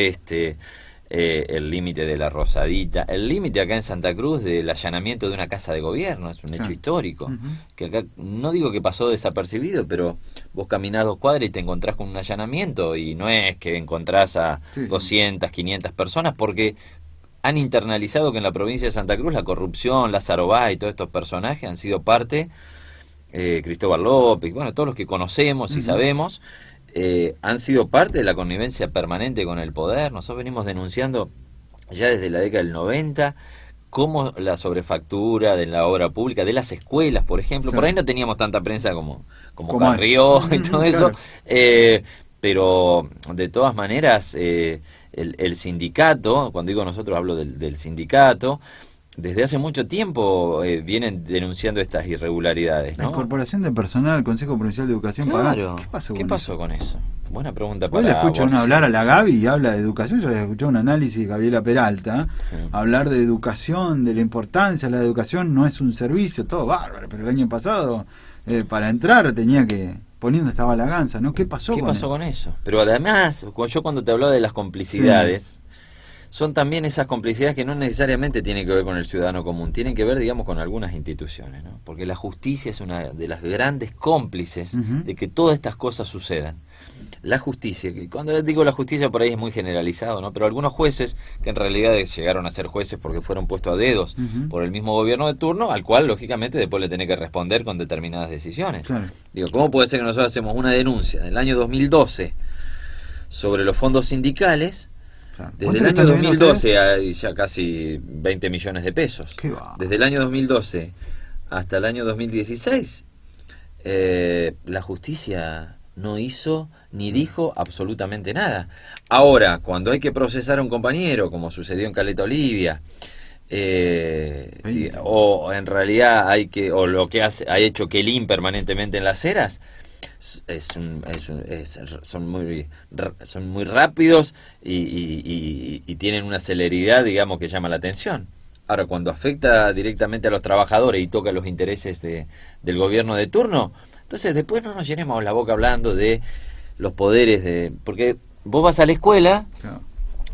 el límite de la Rosadita, el límite acá en Santa Cruz del allanamiento de una casa de gobierno, es un hecho histórico, que acá no digo que pasó desapercibido, pero vos caminás 2 cuadras y te encontrás con un allanamiento, y no es que encontrás a 200, 500 personas, porque han internalizado que en la provincia de Santa Cruz la corrupción, Lázaro Báez y todos estos personajes han sido parte, Cristóbal López, bueno, todos los que conocemos y sabemos, han sido parte de la connivencia permanente con el poder. Nosotros venimos denunciando ya desde la década del 90 cómo la sobrefactura de la obra pública, de las escuelas, por ejemplo, por ahí no teníamos tanta prensa como Carrió y todo eso, pero de todas maneras el sindicato, cuando digo nosotros hablo del sindicato, desde hace mucho tiempo vienen denunciando estas irregularidades, ¿no? La incorporación de personal al Consejo Provincial de Educación Claro. pagada. ¿Qué ¿Qué pasó con eso? Buena pregunta Hoy para le escucho vos. uno hablar a la Gaby y habla de educación. Yo le escuché un análisis de Gabriela Peralta, hablar de educación, de la importancia. La educación no es un servicio, todo bárbaro, pero el año pasado para entrar tenía que poniendo esta balaganza, ¿no? ¿Qué pasó con eso? Pero además, yo cuando te hablaba de las complicidades, son también esas complicidades que no necesariamente tienen que ver con el ciudadano común, tienen que ver, digamos, con algunas instituciones, ¿no? Porque la justicia es una de las grandes cómplices de que todas estas cosas sucedan. la justicia, que cuando digo la justicia por ahí es muy generalizado, ¿no? Pero algunos jueces, que en realidad llegaron a ser jueces porque fueron puestos a dedos por el mismo gobierno de turno, al cual lógicamente después le tiene que responder con determinadas decisiones. Claro. Digo, ¿cómo puede ser que nosotros hacemos una denuncia del año 2012 sobre los fondos sindicales? Claro. Desde el año 2012 hay ya casi 20 millones de pesos. Desde el año 2012 hasta el año 2016, la justicia no hizo ni dijo absolutamente nada. Ahora, cuando hay que procesar a un compañero, como sucedió en Caleta Olivia, o en realidad o lo que ha hecho Quelín permanentemente en las Heras, son muy rápidos y tienen una celeridad, digamos, que llama la atención. Ahora, cuando afecta directamente a los trabajadores y toca los intereses del gobierno de turno, entonces después no nos llenemos la boca hablando de los poderes porque vos vas a la escuela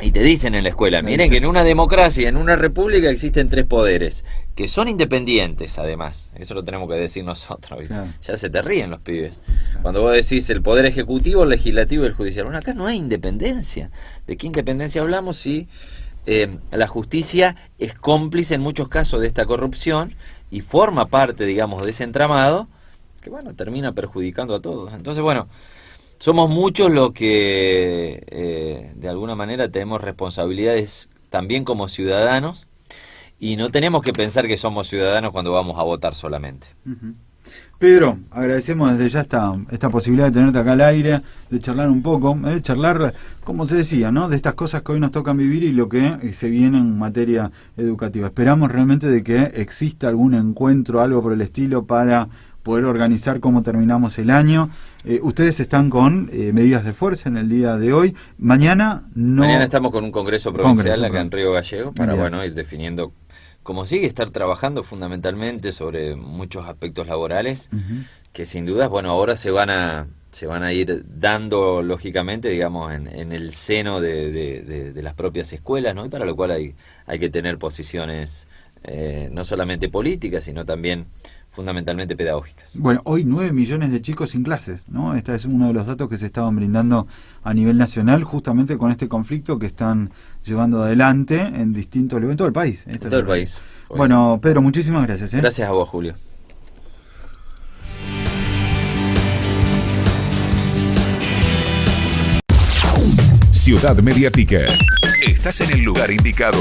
y te dicen en la escuela, miren que en una democracia, en una república existen 3 poderes, que son independientes además, eso lo tenemos que decir nosotros, ya se te ríen los pibes. Cuando vos decís el poder ejecutivo, el legislativo y el judicial, bueno, acá no hay independencia. ¿De qué independencia hablamos si la justicia es cómplice en muchos casos de esta corrupción y forma parte, digamos, de ese entramado que, bueno, termina perjudicando a todos? Entonces, bueno, somos muchos los que de alguna manera tenemos responsabilidades también como ciudadanos y no tenemos que pensar que somos ciudadanos cuando vamos a votar solamente. Pedro, agradecemos desde ya esta posibilidad de tenerte acá al aire, de charlar un poco, charlar, como se decía, ¿no? De estas cosas que hoy nos tocan vivir y lo que se viene en materia educativa. Esperamos realmente de que exista algún encuentro, algo por el estilo, para poder organizar cómo terminamos el año. Ustedes están con medidas de fuerza en el día de hoy. Mañana estamos con un congreso provincial acá en Río Gallegos para ir definiendo cómo sigue, estar trabajando fundamentalmente sobre muchos aspectos laborales que sin duda, bueno, ahora se van a ir dando lógicamente, digamos, en el seno de las propias escuelas, ¿no? Y para lo cual hay que tener posiciones no solamente políticas, sino también fundamentalmente pedagógicas. Bueno, hoy 9 millones de chicos sin clases, ¿no? Este es uno de los datos que se estaban brindando a nivel nacional, justamente con este conflicto que están llevando adelante en distintos lugares, en todo el país. En todo el país. Bueno, Pedro, muchísimas gracias. Gracias a vos, Julio. Ciudad Mediática. Estás en el lugar indicado.